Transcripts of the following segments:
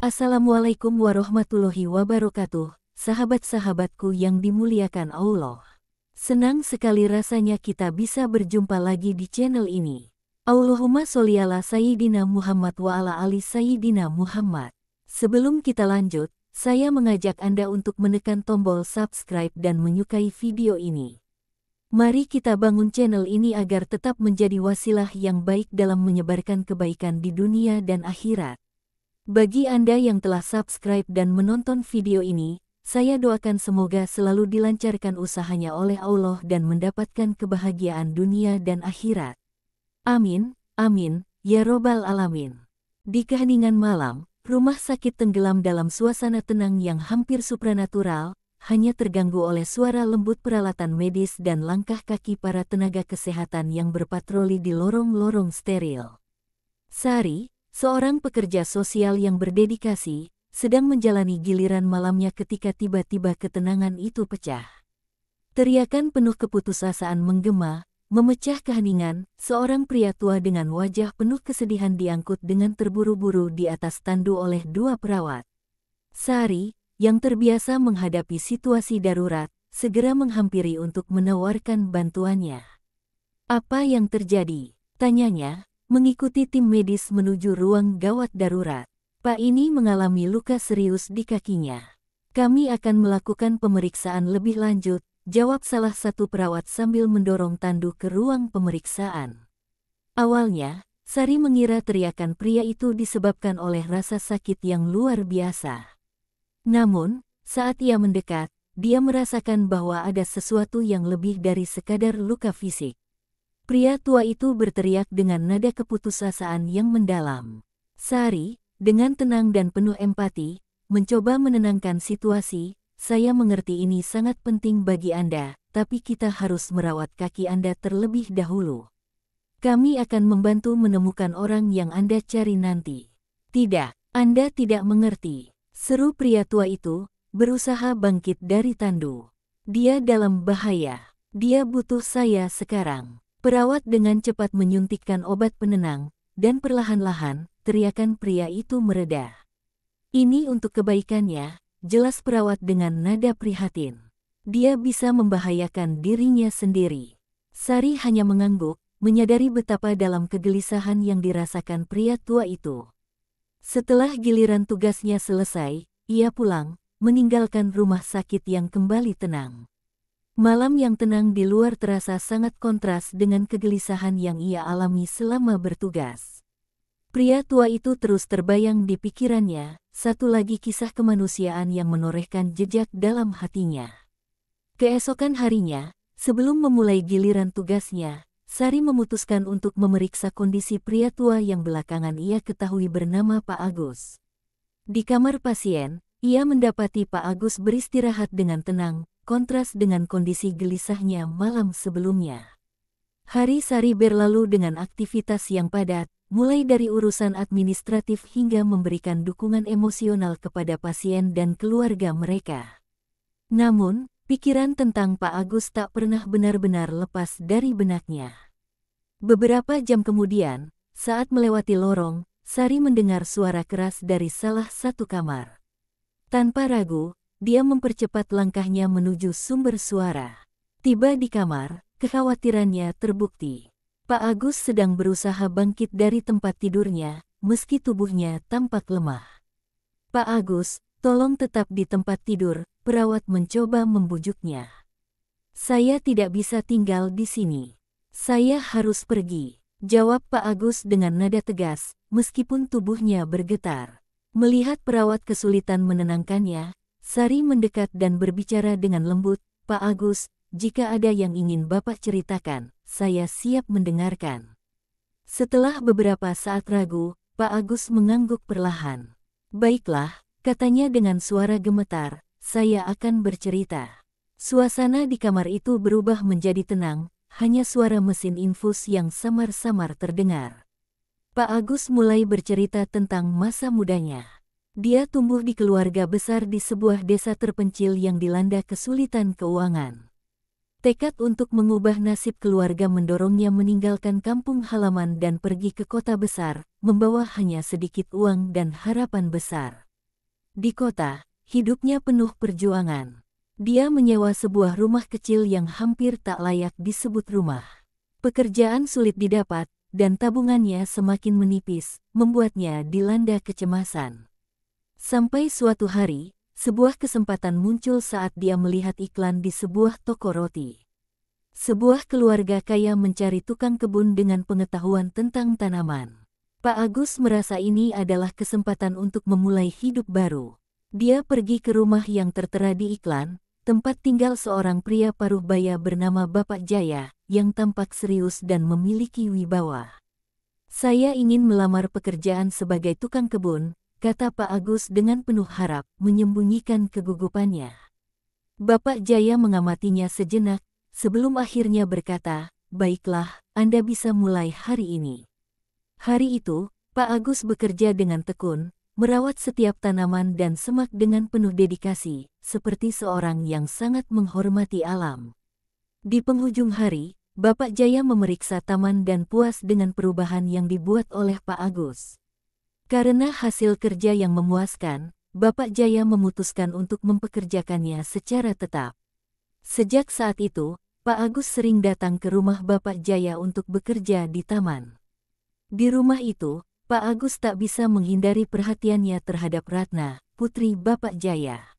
Assalamualaikum warahmatullahi wabarakatuh, sahabat-sahabatku yang dimuliakan Allah. Senang sekali rasanya kita bisa berjumpa lagi di channel ini. Allahumma sholli ala Sayyidina Muhammad wa ala ali Sayyidina Muhammad. Sebelum kita lanjut, saya mengajak Anda untuk menekan tombol subscribe dan menyukai video ini. Mari kita bangun channel ini agar tetap menjadi wasilah yang baik dalam menyebarkan kebaikan di dunia dan akhirat. Bagi Anda yang telah subscribe dan menonton video ini, saya doakan semoga selalu dilancarkan usahanya oleh Allah dan mendapatkan kebahagiaan dunia dan akhirat. Amin, amin, ya robbal alamin. Di keheningan malam, rumah sakit tenggelam dalam suasana tenang yang hampir supranatural, hanya terganggu oleh suara lembut peralatan medis dan langkah kaki para tenaga kesehatan yang berpatroli di lorong-lorong steril. Sari, seorang pekerja sosial yang berdedikasi, sedang menjalani giliran malamnya ketika tiba-tiba ketenangan itu pecah. Teriakan penuh keputusasaan menggema, memecah keheningan. Seorang pria tua dengan wajah penuh kesedihan diangkut dengan terburu-buru di atas tandu oleh dua perawat. Sari, yang terbiasa menghadapi situasi darurat, segera menghampiri untuk menawarkan bantuannya. "Apa yang terjadi?" tanyanya, mengikuti tim medis menuju ruang gawat darurat. "Pak ini mengalami luka serius di kakinya. Kami akan melakukan pemeriksaan lebih lanjut," jawab salah satu perawat sambil mendorong tandu ke ruang pemeriksaan. Awalnya, Sari mengira teriakan pria itu disebabkan oleh rasa sakit yang luar biasa. Namun, saat ia mendekat, dia merasakan bahwa ada sesuatu yang lebih dari sekadar luka fisik. Pria tua itu berteriak dengan nada keputusasaan yang mendalam. Sari, dengan tenang dan penuh empati, mencoba menenangkan situasi. "Saya mengerti ini sangat penting bagi Anda, tapi kita harus merawat kaki Anda terlebih dahulu. Kami akan membantu menemukan orang yang Anda cari nanti." "Tidak, Anda tidak mengerti," seru pria tua itu, berusaha bangkit dari tandu. "Dia dalam bahaya. Dia butuh saya sekarang." Perawat dengan cepat menyuntikkan obat penenang, dan perlahan-lahan, teriakan pria itu mereda. "Ini untuk kebaikannya," jelas perawat dengan nada prihatin. "Dia bisa membahayakan dirinya sendiri." Sari hanya mengangguk, menyadari betapa dalam kegelisahan yang dirasakan pria tua itu. Setelah giliran tugasnya selesai, ia pulang, meninggalkan rumah sakit yang kembali tenang. Malam yang tenang di luar terasa sangat kontras dengan kegelisahan yang ia alami selama bertugas. Pria tua itu terus terbayang di pikirannya, satu lagi kisah kemanusiaan yang menorehkan jejak dalam hatinya. Keesokan harinya, sebelum memulai giliran tugasnya, Sari memutuskan untuk memeriksa kondisi pria tua yang belakangan ia ketahui bernama Pak Agus. Di kamar pasien, ia mendapati Pak Agus beristirahat dengan tenang, kontras dengan kondisi gelisahnya malam sebelumnya. Hari Sari berlalu dengan aktivitas yang padat, mulai dari urusan administratif hingga memberikan dukungan emosional kepada pasien dan keluarga mereka. Namun, pikiran tentang Pak Agus tak pernah benar-benar lepas dari benaknya. Beberapa jam kemudian, saat melewati lorong, Sari mendengar suara keras dari salah satu kamar. Tanpa ragu, dia mempercepat langkahnya menuju sumber suara. Tiba di kamar, kekhawatirannya terbukti. Pak Agus sedang berusaha bangkit dari tempat tidurnya, meski tubuhnya tampak lemah. "Pak Agus, tolong tetap di tempat tidur," perawat mencoba membujuknya. "Saya tidak bisa tinggal di sini. Saya harus pergi," jawab Pak Agus dengan nada tegas, meskipun tubuhnya bergetar. Melihat perawat kesulitan menenangkannya, Sari mendekat dan berbicara dengan lembut, "Pak Agus, jika ada yang ingin Bapak ceritakan, saya siap mendengarkan." Setelah beberapa saat ragu, Pak Agus mengangguk perlahan. "Baiklah," katanya dengan suara gemetar, "saya akan bercerita." Suasana di kamar itu berubah menjadi tenang, hanya suara mesin infus yang samar-samar terdengar. Pak Agus mulai bercerita tentang masa mudanya. Dia tumbuh di keluarga besar di sebuah desa terpencil yang dilanda kesulitan keuangan. Tekad untuk mengubah nasib keluarga mendorongnya meninggalkan kampung halaman dan pergi ke kota besar, membawa hanya sedikit uang dan harapan besar. Di kota, hidupnya penuh perjuangan. Dia menyewa sebuah rumah kecil yang hampir tak layak disebut rumah. Pekerjaan sulit didapat, dan tabungannya semakin menipis, membuatnya dilanda kecemasan. Sampai suatu hari, sebuah kesempatan muncul saat dia melihat iklan di sebuah toko roti. Sebuah keluarga kaya mencari tukang kebun dengan pengetahuan tentang tanaman. Pak Agus merasa ini adalah kesempatan untuk memulai hidup baru. Dia pergi ke rumah yang tertera di iklan, tempat tinggal seorang pria paruh baya bernama Bapak Jaya, yang tampak serius dan memiliki wibawa. "Saya ingin melamar pekerjaan sebagai tukang kebun," kata Pak Agus dengan penuh harap, menyembunyikan kegugupannya. Bapak Jaya mengamatinya sejenak, sebelum akhirnya berkata, "Baiklah, Anda bisa mulai hari ini." Hari itu, Pak Agus bekerja dengan tekun, merawat setiap tanaman dan semak dengan penuh dedikasi, seperti seorang yang sangat menghormati alam. Di penghujung hari, Bapak Jaya memeriksa taman dan puas dengan perubahan yang dibuat oleh Pak Agus. Karena hasil kerja yang memuaskan, Bapak Jaya memutuskan untuk mempekerjakannya secara tetap. Sejak saat itu, Pak Agus sering datang ke rumah Bapak Jaya untuk bekerja di taman. Di rumah itu, Pak Agus tak bisa menghindari perhatiannya terhadap Ratna, putri Bapak Jaya.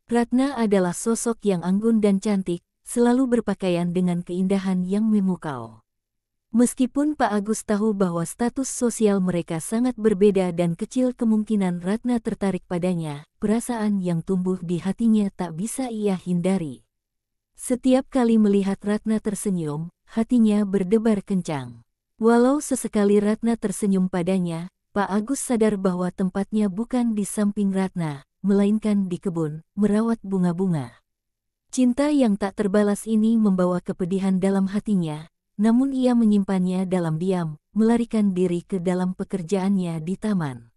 Ratna adalah sosok yang anggun dan cantik, selalu berpakaian dengan keindahan yang memukau. Meskipun Pak Agus tahu bahwa status sosial mereka sangat berbeda dan kecil kemungkinan Ratna tertarik padanya, perasaan yang tumbuh di hatinya tak bisa ia hindari. Setiap kali melihat Ratna tersenyum, hatinya berdebar kencang. Walau sesekali Ratna tersenyum padanya, Pak Agus sadar bahwa tempatnya bukan di samping Ratna, melainkan di kebun, merawat bunga-bunga. Cinta yang tak terbalas ini membawa kepedihan dalam hatinya, namun ia menyimpannya dalam diam, melarikan diri ke dalam pekerjaannya di taman.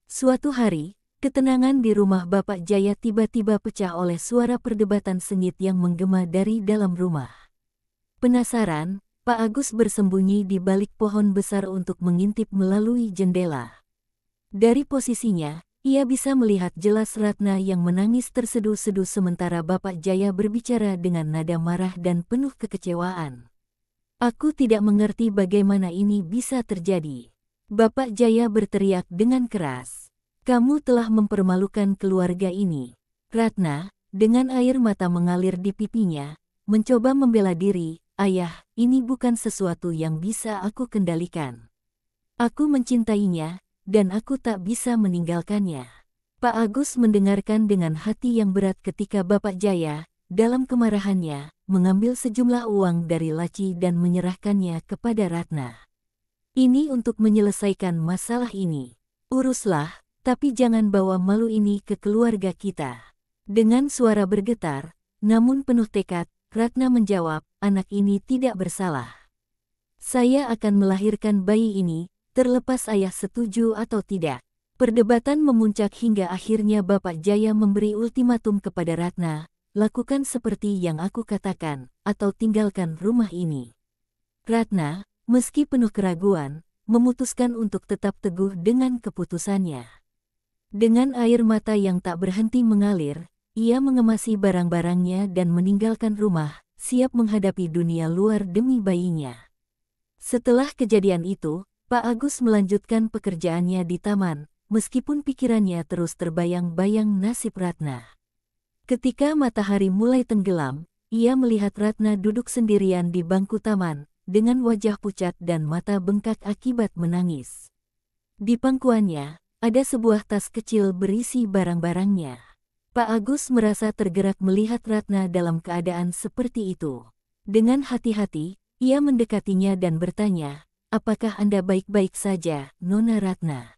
Suatu hari, ketenangan di rumah Bapak Jaya tiba-tiba pecah oleh suara perdebatan sengit yang menggema dari dalam rumah. Penasaran, Pak Agus bersembunyi di balik pohon besar untuk mengintip melalui jendela. Dari posisinya, ia bisa melihat jelas Ratna yang menangis terseduh-seduh sementara Bapak Jaya berbicara dengan nada marah dan penuh kekecewaan. "Aku tidak mengerti bagaimana ini bisa terjadi." Bapak Jaya berteriak dengan keras. "Kamu telah mempermalukan keluarga ini." Ratna, dengan air mata mengalir di pipinya, mencoba membela diri, "Ayah, ini bukan sesuatu yang bisa aku kendalikan. Aku mencintainya, dan aku tak bisa meninggalkannya." Pak Agus mendengarkan dengan hati yang berat ketika Bapak Jaya, dalam kemarahannya, mengambil sejumlah uang dari laci dan menyerahkannya kepada Ratna. "Ini untuk menyelesaikan masalah ini. Uruslah, tapi jangan bawa malu ini ke keluarga kita." Dengan suara bergetar, namun penuh tekad, Ratna menjawab, "Anak ini tidak bersalah. Saya akan melahirkan bayi ini, terlepas ayah setuju atau tidak." Perdebatan memuncak hingga akhirnya Bapak Jaya memberi ultimatum kepada Ratna, "Lakukan seperti yang aku katakan, atau tinggalkan rumah ini." Ratna, meski penuh keraguan, memutuskan untuk tetap teguh dengan keputusannya. Dengan air mata yang tak berhenti mengalir, ia mengemasi barang-barangnya dan meninggalkan rumah, siap menghadapi dunia luar demi bayinya. Setelah kejadian itu, Pak Agus melanjutkan pekerjaannya di taman, meskipun pikirannya terus terbayang-bayang nasib Ratna. Ketika matahari mulai tenggelam, ia melihat Ratna duduk sendirian di bangku taman, dengan wajah pucat dan mata bengkak akibat menangis. Di pangkuannya, ada sebuah tas kecil berisi barang-barangnya. Pak Agus merasa tergerak melihat Ratna dalam keadaan seperti itu. Dengan hati-hati, ia mendekatinya dan bertanya, "Apakah Anda baik-baik saja, Nona Ratna?"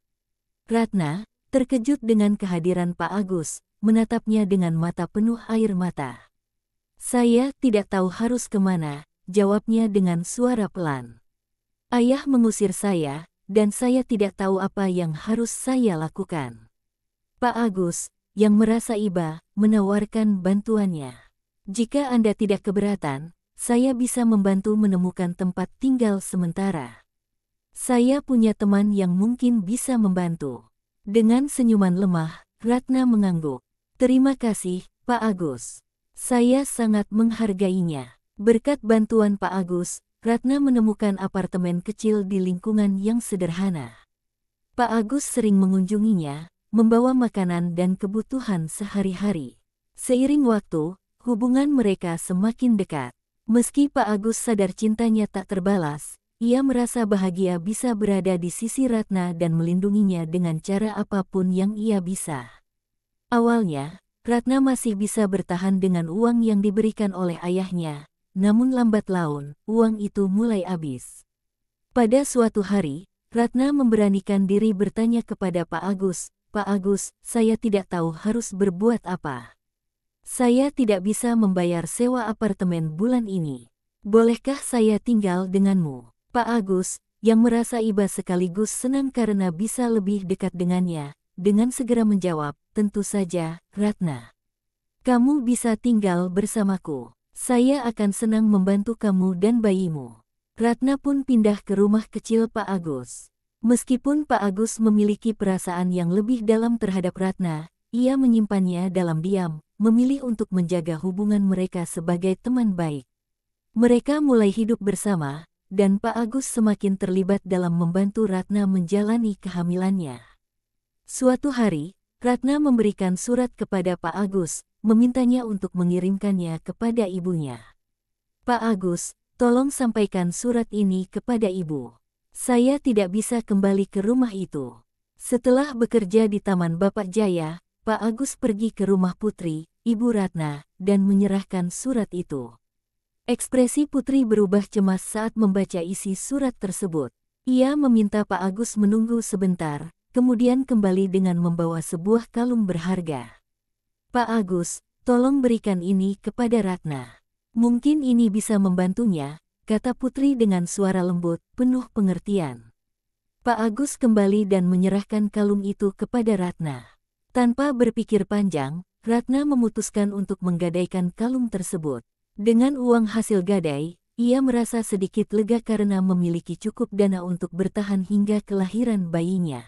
Ratna, terkejut dengan kehadiran Pak Agus, menatapnya dengan mata penuh air mata. "Saya tidak tahu harus kemana," jawabnya dengan suara pelan. "Ayah mengusir saya, dan saya tidak tahu apa yang harus saya lakukan." Pak Agus, yang merasa iba, menawarkan bantuannya. "Jika Anda tidak keberatan, saya bisa membantu menemukan tempat tinggal sementara. Saya punya teman yang mungkin bisa membantu." Dengan senyuman lemah, Ratna mengangguk. Terima kasih, Pak Agus. Saya sangat menghargainya. Berkat bantuan Pak Agus, Ratna menemukan apartemen kecil di lingkungan yang sederhana. Pak Agus sering mengunjunginya, membawa makanan dan kebutuhan sehari-hari. Seiring waktu, hubungan mereka semakin dekat. Meski Pak Agus sadar cintanya tak terbalas, ia merasa bahagia bisa berada di sisi Ratna dan melindunginya dengan cara apapun yang ia bisa. Awalnya, Ratna masih bisa bertahan dengan uang yang diberikan oleh ayahnya, namun lambat laun, uang itu mulai habis. Pada suatu hari, Ratna memberanikan diri bertanya kepada Pak Agus, "Pak Agus, saya tidak tahu harus berbuat apa. Saya tidak bisa membayar sewa apartemen bulan ini. Bolehkah saya tinggal denganmu?" Pak Agus, yang merasa iba sekaligus senang karena bisa lebih dekat dengannya, dengan segera menjawab, "Tentu saja, Ratna. Kamu bisa tinggal bersamaku. Saya akan senang membantu kamu dan bayimu." Ratna pun pindah ke rumah kecil Pak Agus. Meskipun Pak Agus memiliki perasaan yang lebih dalam terhadap Ratna, ia menyimpannya dalam diam, memilih untuk menjaga hubungan mereka sebagai teman baik. Mereka mulai hidup bersama, dan Pak Agus semakin terlibat dalam membantu Ratna menjalani kehamilannya. Suatu hari, Ratna memberikan surat kepada Pak Agus, memintanya untuk mengirimkannya kepada ibunya. "Pak Agus, tolong sampaikan surat ini kepada ibu. Saya tidak bisa kembali ke rumah itu." Setelah bekerja di Taman Bapak Jaya, Pak Agus pergi ke rumah Putri, ibu Ratna, dan menyerahkan surat itu. Ekspresi Putri berubah cemas saat membaca isi surat tersebut. Ia meminta Pak Agus menunggu sebentar, kemudian kembali dengan membawa sebuah kalung berharga. "Pak Agus, tolong berikan ini kepada Ratna. Mungkin ini bisa membantunya," kata Putri dengan suara lembut, penuh pengertian. Pak Agus kembali dan menyerahkan kalung itu kepada Ratna. Tanpa berpikir panjang, Ratna memutuskan untuk menggadaikan kalung tersebut. Dengan uang hasil gadai, ia merasa sedikit lega karena memiliki cukup dana untuk bertahan hingga kelahiran bayinya.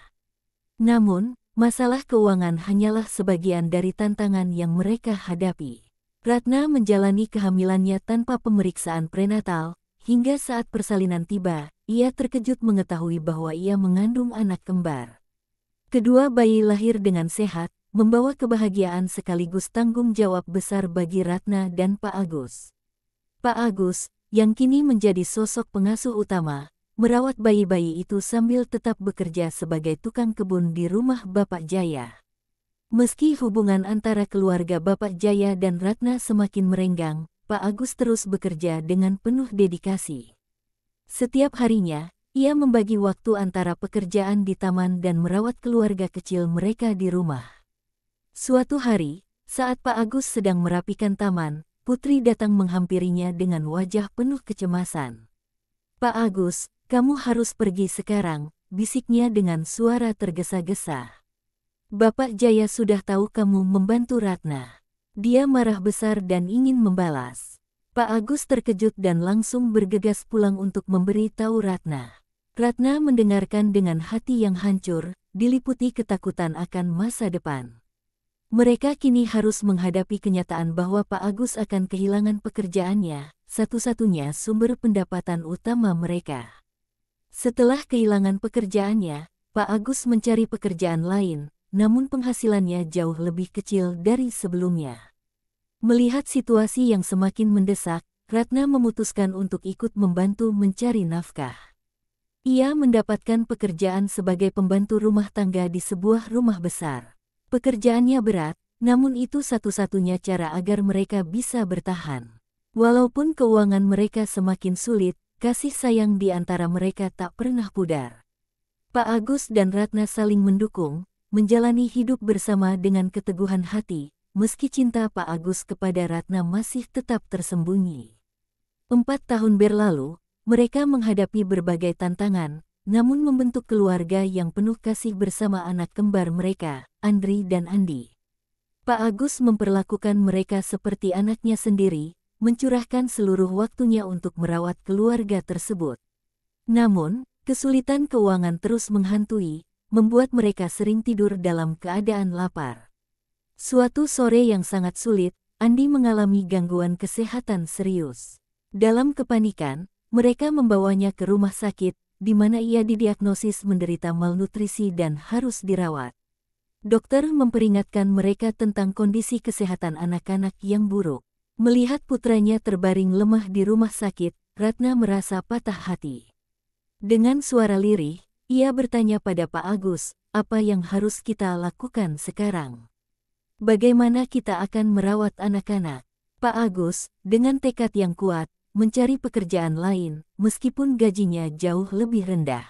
Namun, masalah keuangan hanyalah sebagian dari tantangan yang mereka hadapi. Ratna menjalani kehamilannya tanpa pemeriksaan prenatal, hingga saat persalinan tiba, ia terkejut mengetahui bahwa ia mengandung anak kembar. Kedua bayi lahir dengan sehat, membawa kebahagiaan sekaligus tanggung jawab besar bagi Ratna dan Pak Agus. Pak Agus, yang kini menjadi sosok pengasuh utama, merawat bayi-bayi itu sambil tetap bekerja sebagai tukang kebun di rumah Bapak Jaya. Meski hubungan antara keluarga Bapak Jaya dan Ratna semakin merenggang, Pak Agus terus bekerja dengan penuh dedikasi. Setiap harinya, ia membagi waktu antara pekerjaan di taman dan merawat keluarga kecil mereka di rumah. Suatu hari, saat Pak Agus sedang merapikan taman, Putri datang menghampirinya dengan wajah penuh kecemasan. "Pak Agus, kamu harus pergi sekarang," bisiknya dengan suara tergesa-gesa. "Bapak Jaya sudah tahu kamu membantu Ratna. Dia marah besar dan ingin membalas." Pak Agus terkejut dan langsung bergegas pulang untuk memberi tahu Ratna. Ratna mendengarkan dengan hati yang hancur, diliputi ketakutan akan masa depan. Mereka kini harus menghadapi kenyataan bahwa Pak Agus akan kehilangan pekerjaannya, satu-satunya sumber pendapatan utama mereka. Setelah kehilangan pekerjaannya, Pak Agus mencari pekerjaan lain, namun penghasilannya jauh lebih kecil dari sebelumnya. Melihat situasi yang semakin mendesak, Ratna memutuskan untuk ikut membantu mencari nafkah. Ia mendapatkan pekerjaan sebagai pembantu rumah tangga di sebuah rumah besar. Pekerjaannya berat, namun itu satu-satunya cara agar mereka bisa bertahan. Walaupun keuangan mereka semakin sulit, kasih sayang di antara mereka tak pernah pudar. Pak Agus dan Ratna saling mendukung, menjalani hidup bersama dengan keteguhan hati, meski cinta Pak Agus kepada Ratna masih tetap tersembunyi. 4 tahun berlalu, mereka menghadapi berbagai tantangan, namun membentuk keluarga yang penuh kasih bersama anak kembar mereka, Andri dan Andi. Pak Agus memperlakukan mereka seperti anaknya sendiri, mencurahkan seluruh waktunya untuk merawat keluarga tersebut. Namun, kesulitan keuangan terus menghantui, membuat mereka sering tidur dalam keadaan lapar. Suatu sore yang sangat sulit, Andi mengalami gangguan kesehatan serius. Dalam kepanikan, mereka membawanya ke rumah sakit, di mana ia didiagnosis menderita malnutrisi dan harus dirawat. Dokter memperingatkan mereka tentang kondisi kesehatan anak-anak yang buruk. Melihat putranya terbaring lemah di rumah sakit, Ratna merasa patah hati. Dengan suara lirih, ia bertanya pada Pak Agus, apa yang harus kita lakukan sekarang? Bagaimana kita akan merawat anak-anak? Pak Agus, dengan tekad yang kuat, mencari pekerjaan lain, meskipun gajinya jauh lebih rendah.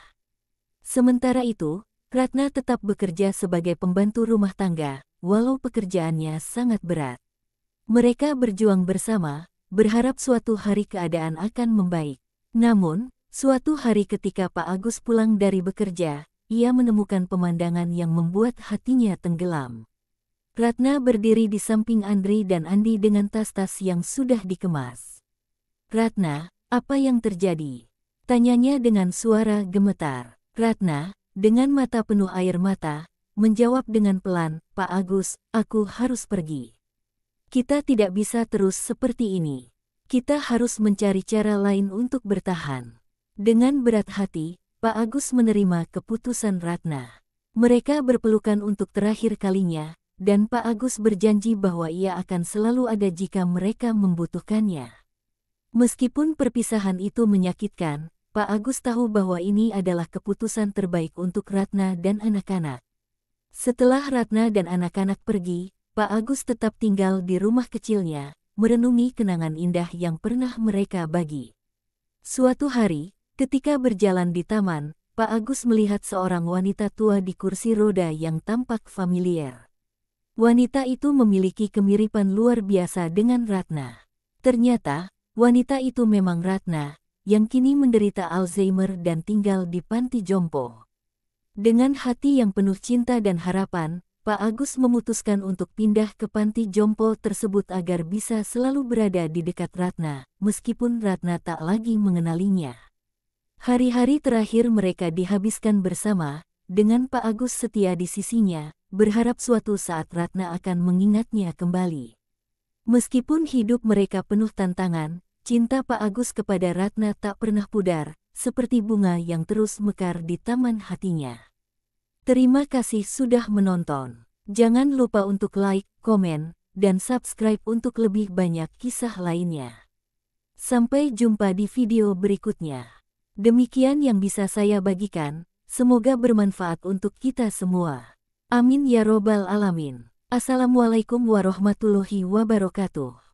Sementara itu, Ratna tetap bekerja sebagai pembantu rumah tangga, walau pekerjaannya sangat berat. Mereka berjuang bersama, berharap suatu hari keadaan akan membaik. Namun, suatu hari ketika Pak Agus pulang dari bekerja, ia menemukan pemandangan yang membuat hatinya tenggelam. Ratna berdiri di samping Andri dan Andi dengan tas-tas yang sudah dikemas. "Ratna, apa yang terjadi?" tanyanya dengan suara gemetar. Ratna, dengan mata penuh air mata, menjawab dengan pelan, "Pak Agus, aku harus pergi. Kita tidak bisa terus seperti ini. Kita harus mencari cara lain untuk bertahan." Dengan berat hati, Pak Agus menerima keputusan Ratna. Mereka berpelukan untuk terakhir kalinya, dan Pak Agus berjanji bahwa ia akan selalu ada jika mereka membutuhkannya. Meskipun perpisahan itu menyakitkan, Pak Agus tahu bahwa ini adalah keputusan terbaik untuk Ratna dan anak-anak. Setelah Ratna dan anak-anak pergi, Pak Agus tetap tinggal di rumah kecilnya, merenungi kenangan indah yang pernah mereka bagi. Suatu hari, ketika berjalan di taman, Pak Agus melihat seorang wanita tua di kursi roda yang tampak familiar. Wanita itu memiliki kemiripan luar biasa dengan Ratna. Ternyata, wanita itu memang Ratna, yang kini menderita Alzheimer dan tinggal di panti jompo. Dengan hati yang penuh cinta dan harapan, Pak Agus memutuskan untuk pindah ke panti jompo tersebut agar bisa selalu berada di dekat Ratna, meskipun Ratna tak lagi mengenalinya. Hari-hari terakhir mereka dihabiskan bersama, dengan Pak Agus setia di sisinya, berharap suatu saat Ratna akan mengingatnya kembali. Meskipun hidup mereka penuh tantangan, cinta Pak Agus kepada Ratna tak pernah pudar, seperti bunga yang terus mekar di taman hatinya. Terima kasih sudah menonton. Jangan lupa untuk like, komen, dan subscribe untuk lebih banyak kisah lainnya. Sampai jumpa di video berikutnya. Demikian yang bisa saya bagikan, semoga bermanfaat untuk kita semua. Amin ya robbal alamin. Assalamualaikum warahmatullahi wabarakatuh.